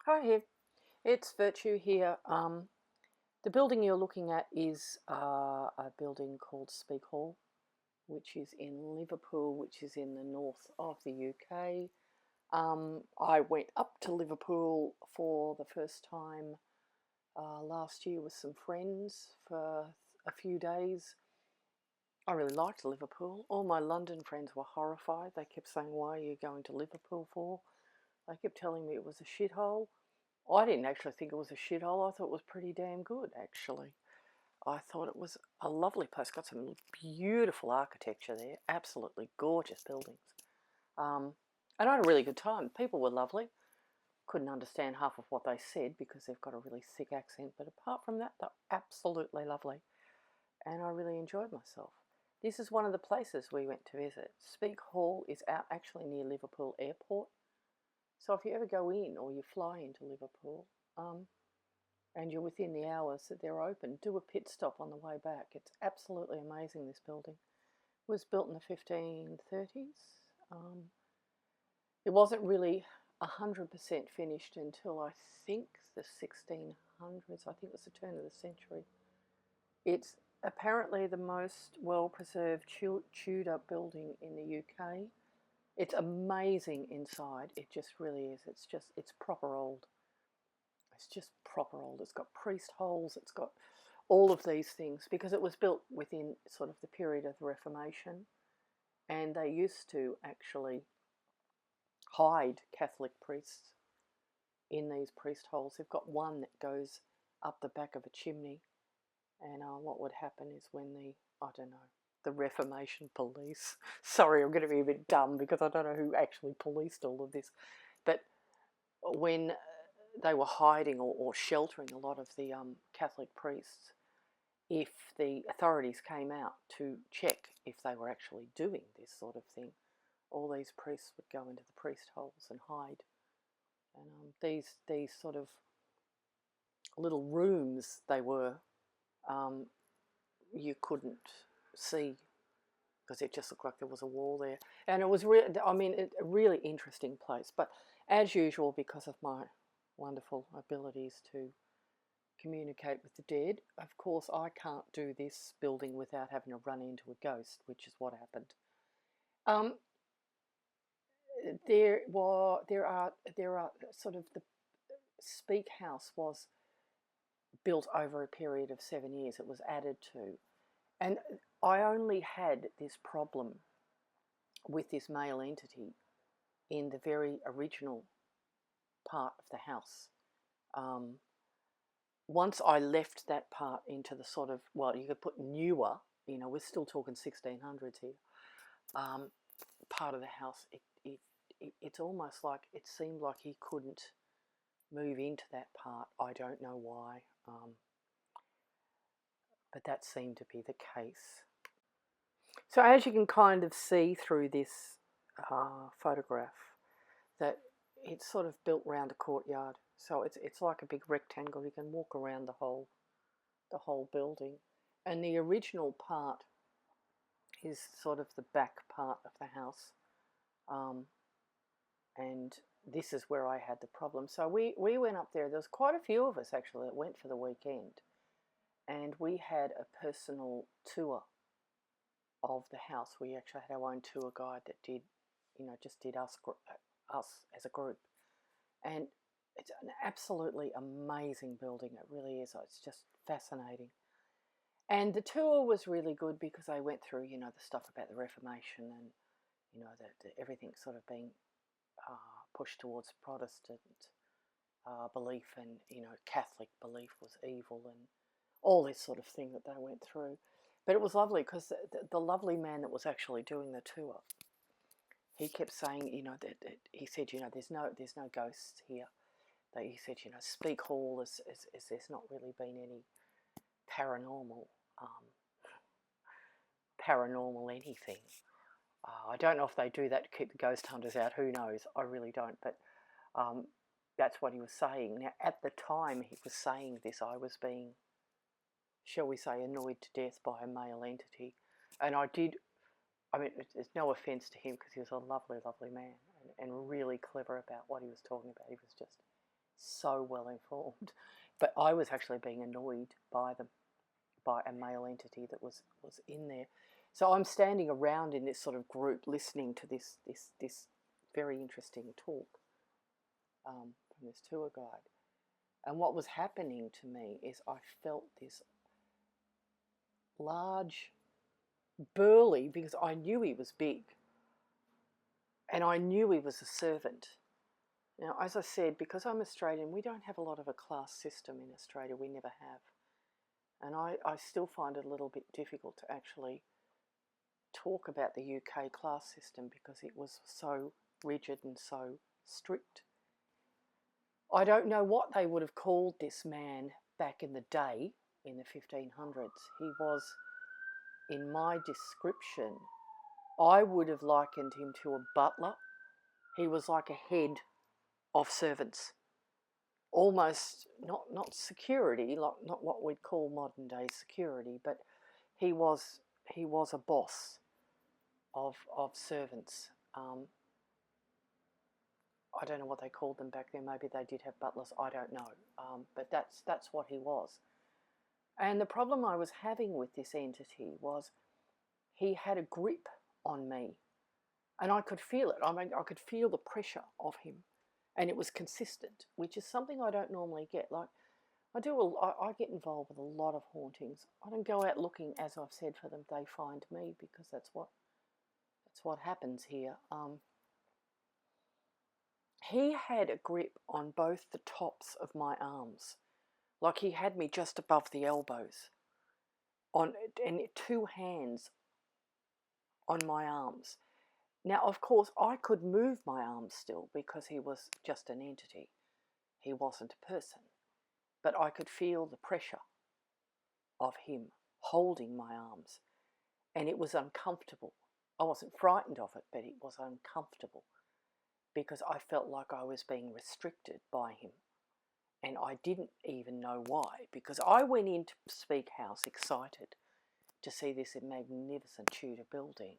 Hi here, it's Virtue here. The building you're looking at is a building called Speke Hall, which is in Liverpool, which is in the north of the UK. I went up to Liverpool for the first time last year with some friends for a few days. I really liked Liverpool. All my London friends were horrified. They kept saying, "Why are you going to Liverpool for?" They kept telling me it was a shithole. I didn't actually think it was a shithole. I thought it was pretty damn good, actually. I thought it was a lovely place. Got some beautiful architecture there. Absolutely gorgeous buildings. Um, and I had a really good time. People were lovely. Couldn't understand half of what they said because they've got a really thick accent. But apart from that, they're absolutely lovely. And I really enjoyed myself. This is one of the places we went to visit. Speke Hall is out actually near Liverpool Airport. So if you ever go in or you fly into Liverpool, and you're within the hours that they're open, do a pit stop on the way back. It's absolutely amazing, this building. It was built in the 1530s. It wasn't really 100% finished until I think the 1600s. I think it was the turn of the century. It's apparently the most well-preserved Tudor building in the UK. It's amazing inside. It just really is. It's proper old. It's just proper old. It's got priest holes. It's got all of these things because it was built within sort of the period of the Reformation, and they used to actually hide Catholic priests in these priest holes. They've got one that goes up the back of a chimney, and what would happen is when I don't know, the Reformation police. Sorry, I'm going to be a bit dumb because I don't know who actually policed all of this, but when they were hiding or sheltering a lot of the Catholic priests, if the authorities came out to check if they were actually doing this sort of thing, all these priests would go into the priest holes and hide. And these sort of little rooms they were, you couldn't see because it just looked like there was a wall there. And it was a really interesting place. But as usual, because of my wonderful abilities to communicate with the dead. Of course, I can't do this building without having to run into a ghost, which is what happened. Um, there are sort of the Speke House was built over a period of 7 years. It was added to, and I only had this problem with this male entity in the very original part of the house. Once I left that part into the sort of, well, you could put newer, we're still talking 1600s here, part of the house, it's almost like it seemed like he couldn't move into that part. I don't know why, but that seemed to be the case. So as you can kind of see through this photograph, that it's sort of built around a courtyard. So it's like a big rectangle. You can walk around the whole building, and the original part is sort of the back part of the house, and this is where I had the problem. So we went up there. There was quite a few of us actually that went for the weekend, and we had a personal tour of the house. We actually had our own tour guide that did, just did us as a group, and it's an absolutely amazing building. It really is. It's just fascinating. And the tour was really good because they went through, the stuff about the Reformation and, everything sort of being pushed towards Protestant belief, and, Catholic belief was evil and all this sort of thing that they went through. But it was lovely because the lovely man that was actually doing the tour, he kept saying, that he said, there's no ghosts here. But he said, Speke Hall is there's not really been any paranormal anything. I don't know if they do that to keep the ghost hunters out. Who knows? I really don't. But that's what he was saying. Now, at the time he was saying this, I was being, shall we say, annoyed to death by a male entity. And it's no offence to him because he was a lovely, lovely man and really clever about what he was talking about. He was just so well informed, but I was actually being annoyed by them, by a male entity that was in there. So I'm standing around in this sort of group listening to this very interesting talk from this tour guide. And what was happening to me is I felt this large, burly, because I knew he was big, and I knew he was a servant. Now, as I said, because I'm Australian, we don't have a lot of a class system in Australia. We never have. And I still find it a little bit difficult to actually talk about the UK class system because it was so rigid and so strict. I don't know what they would have called this man back in the day, in the 1500s. He was, in my description, I would have likened him to a butler. He was like a head of servants. Almost not security, like not what we'd call modern day security, but he was a boss of servants. I don't know what they called them back then. Maybe they did have butlers. I don't know. But that's what he was. And the problem I was having with this entity was he had a grip on me, and I could feel it. I mean, I could feel the pressure of him, and it was consistent, which is something I don't normally get. Like I get involved with a lot of hauntings. I don't go out looking, as I've said, for them. They find me because that's what happens here. He had a grip on both the tops of my arms, like he had me just above the elbows, and two hands on my arms. Now, of course, I could move my arms still because he was just an entity. He wasn't a person. But I could feel the pressure of him holding my arms, and it was uncomfortable. I wasn't frightened of it, but it was uncomfortable because I felt like I was being restricted by him, and I didn't even know why, because I went into Speke House excited to see this magnificent Tudor building,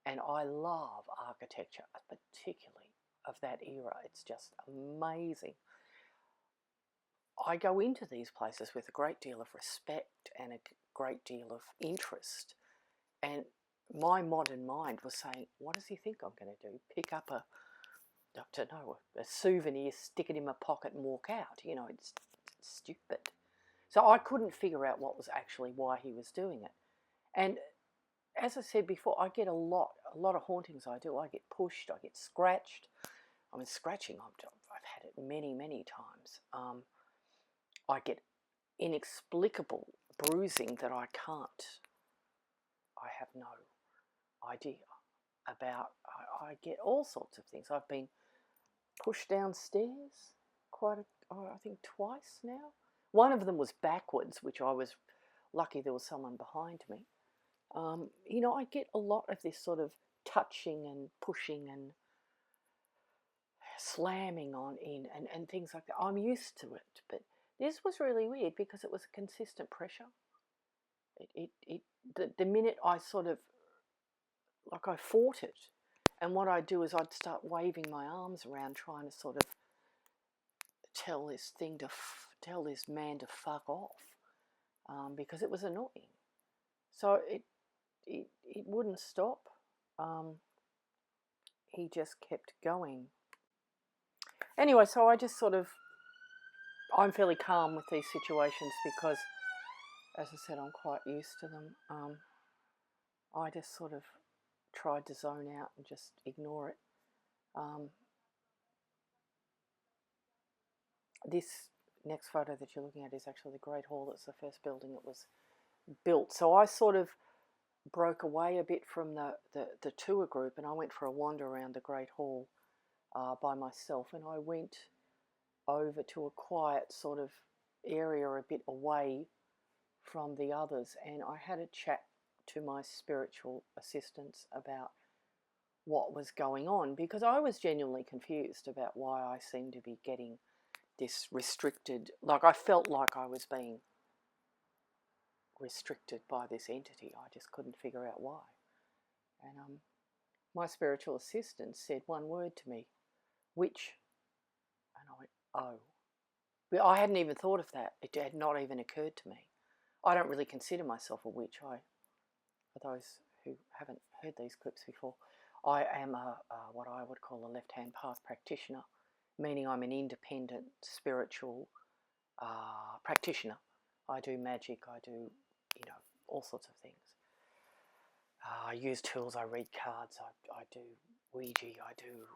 and I love architecture, particularly of that era. It's just amazing. I go into these places with a great deal of respect and a great deal of interest, and my modern mind was saying, what does he think I'm going to do? Pick up a souvenir, stick it in my pocket and walk out? You know, it's stupid. So I couldn't figure out what was actually why he was doing it. And as I said before, I get a lot of hauntings I do. I get pushed, I get scratched. I mean, scratching, I've had it many, many times. I get inexplicable bruising that I have no idea about. I get all sorts of things. I've been pushed downstairs I think twice now. One of them was backwards, which I was lucky there was someone behind me. You know, I get a lot of this sort of touching and pushing and slamming on in and things like that. I'm used to it, but this was really weird because it was a consistent pressure. The minute I sort of, like I fought it, and what I'd do is I'd start waving my arms around trying to sort of tell this man to fuck off, because it was annoying. So it wouldn't stop. He just kept going. Anyway, so I'm fairly calm with these situations because, as I said, I'm quite used to them. I just sort of tried to zone out and just ignore it. This next photo that you're looking at is actually the Great Hall. It's the first building that was built. So I sort of broke away a bit from the tour group, and I went for a wander around the Great Hall by myself, and I went over to a quiet sort of area a bit away from the others, and I had a chat to my spiritual assistants about what was going on, because I was genuinely confused about why I seemed to be getting this restricted, like I felt like I was being restricted by this entity. I just couldn't figure out why. And my spiritual assistant said one word to me, witch. And I went, oh. But I hadn't even thought of that. It had not even occurred to me. I don't really consider myself a witch. For those who haven't heard these clips before, I am what I would call a left-hand path practitioner, meaning I'm an independent spiritual practitioner. I do magic, I do, all sorts of things. I use tools, I read cards, I do Ouija, I do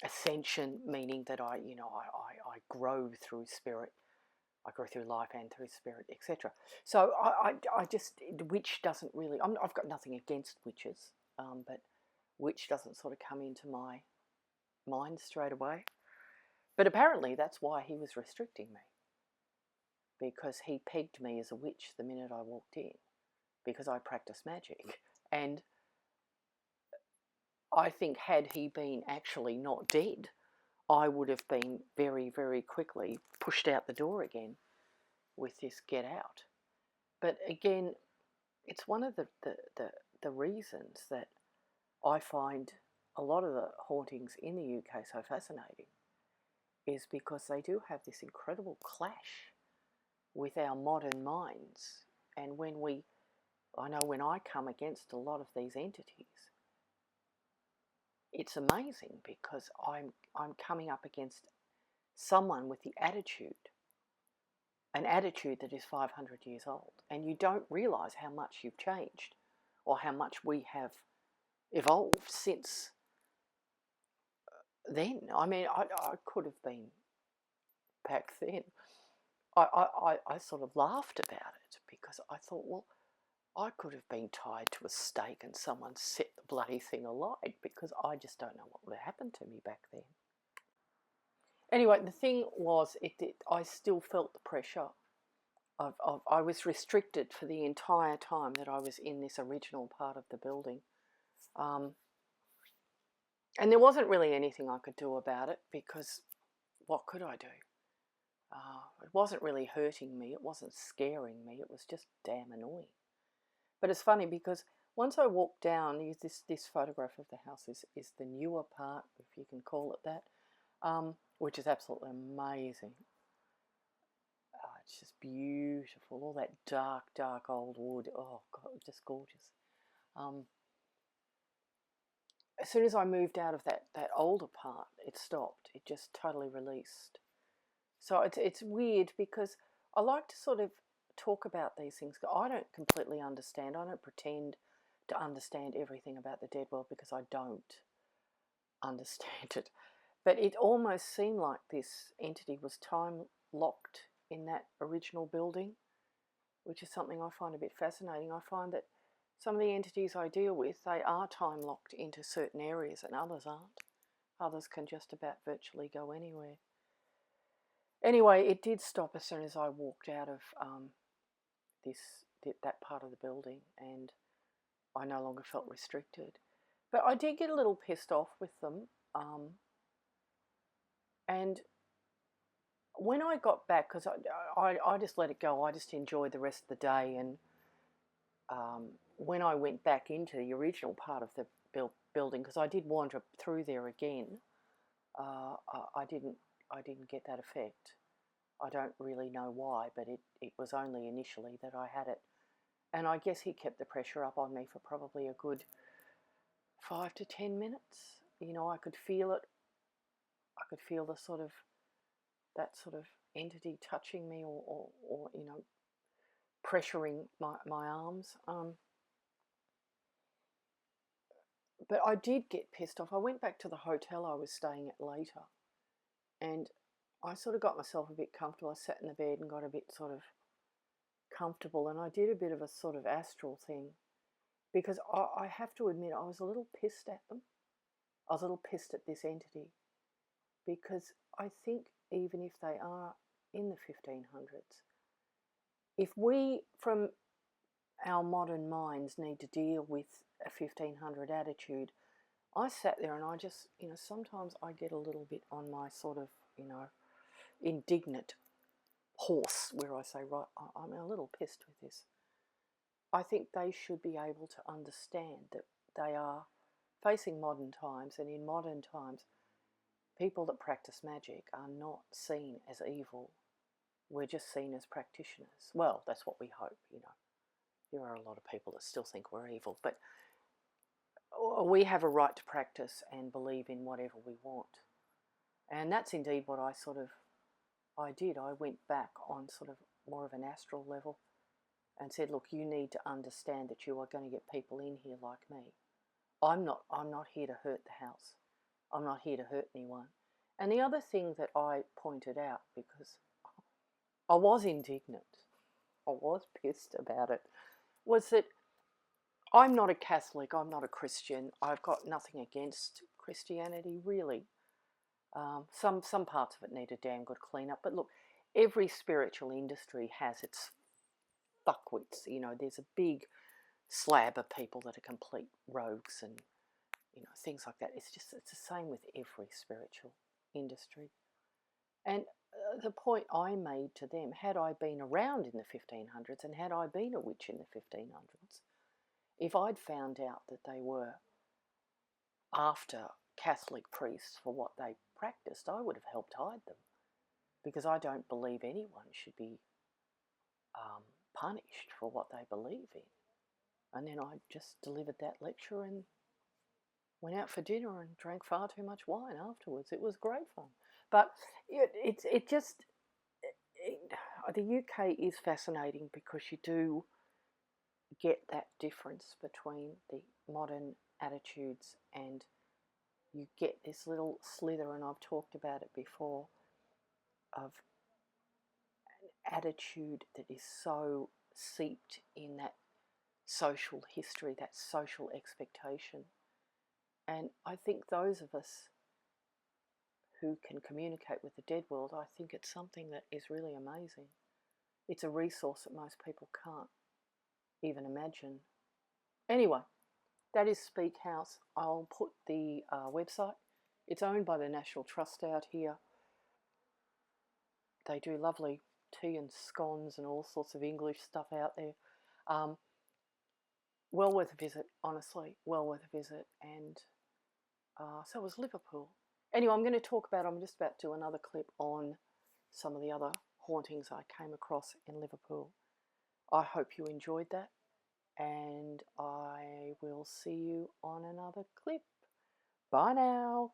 ascension, meaning that I grow through spirit. I grow through life and through spirit, etc. So I just, witch doesn't really, I've got nothing against witches, but witch doesn't sort of come into my mind straight away. But apparently that's why he was restricting me, because he pegged me as a witch the minute I walked in, because I practice magic. And I think had he been actually not dead, I would have been very, very quickly pushed out the door again with this get out. But again, it's one of the reasons that I find a lot of the hauntings in the UK so fascinating, is because they do have this incredible clash with our modern minds. And I know when I come against a lot of these entities, it's amazing, because I'm coming up against someone with the attitude, an attitude that is 500 years old, and you don't realise how much you've changed, or how much we have evolved since then. I mean, I could have been back then. I sort of laughed about it, because I thought, well, I could have been tied to a stake and someone set the bloody thing alight, because I just don't know what would have happened to me back then. Anyway, the thing was, I still felt the pressure. I was restricted for the entire time that I was in this original part of the building. And there wasn't really anything I could do about it, because what could I do? It wasn't really hurting me, it wasn't scaring me, it was just damn annoying. But it's funny, because once I walked down, this photograph of the house is the newer part, if you can call it that, which is absolutely amazing. It's just beautiful, all that dark, dark old wood. Oh God, just gorgeous. As soon as I moved out of that older part, it stopped. It just totally released. So it's weird, because I like to sort of talk about these things. I don't completely understand. I don't pretend to understand everything about the dead world, because I don't understand it. But it almost seemed like this entity was time locked in that original building, which is something I find a bit fascinating. I find that some of the entities I deal with, they are time locked into certain areas, and others aren't. Others can just about virtually go anywhere. Anyway, it did stop as soon as I walked out of that part of the building, and I no longer felt restricted. But I did get a little pissed off with them, and when I got back, because I just let it go, I just enjoyed the rest of the day, and when I went back into the original part of the building, because I did wander through there again, I didn't get that effect. I don't really know why, but it was only initially that I had it. And I guess he kept the pressure up on me for probably a good 5 to 10 minutes. I could feel it. I could feel that sort of entity touching me, or pressuring my arms. But I did get pissed off. I went back to the hotel I was staying at later, and I sort of got myself a bit comfortable. I sat in the bed and got a bit sort of comfortable, and I did a bit of a sort of astral thing, because I have to admit I was a little pissed at them. I was a little pissed at this entity, because I think even if they are in the 1500s, if we from our modern minds need to deal with a 1500 attitude, I sat there and I just, sometimes I get a little bit on my sort of, indignant horse, where I say, right, I'm a little pissed with this. I think they should be able to understand that they are facing modern times, and in modern times, people that practice magic are not seen as evil. We're just seen as practitioners. Well, that's what we hope, you know. There are a lot of people that still think we're evil, but we have a right to practice and believe in whatever we want. And that's indeed what I did. I went back on sort of more of an astral level and said, look, you need to understand that you are going to get people in here like me. I'm not here to hurt the house. I'm not here to hurt anyone. And the other thing that I pointed out, because I was indignant, I was pissed about it, was that I'm not a Catholic, I'm not a Christian, I've got nothing against Christianity, really. Some parts of it need a damn good clean up, but look, every spiritual industry has its fuckwits. You know, there's a big slab of people that are complete rogues and, you know, things like that. It's the same with every spiritual industry. And the point I made to them, had I been around in the 1500s and had I been a witch in the 1500s, if I'd found out that they were after Catholic priests for what they practiced, I would have helped hide them, because I don't believe anyone should be punished for what they believe in. And then I just delivered that lecture and went out for dinner and drank far too much wine afterwards. It was great fun. But the UK is fascinating because you do get that difference between the modern attitudes, and you get this little slither, and I've talked about it before, of an attitude that is so seeped in that social history, that social expectation. And I think those of us who can communicate with the dead world, I think it's something that is really amazing. It's a resource that most people can't even imagine. Anyway, that is Speke House. I'll put the website. It's owned by the National Trust out here. They do lovely tea and scones and all sorts of English stuff out there. Well worth a visit, honestly, well worth a visit. And so was Liverpool. Anyway, I'm just about to do another clip on some of the other hauntings I came across in Liverpool. I hope you enjoyed that, and I will see you on another clip. Bye now.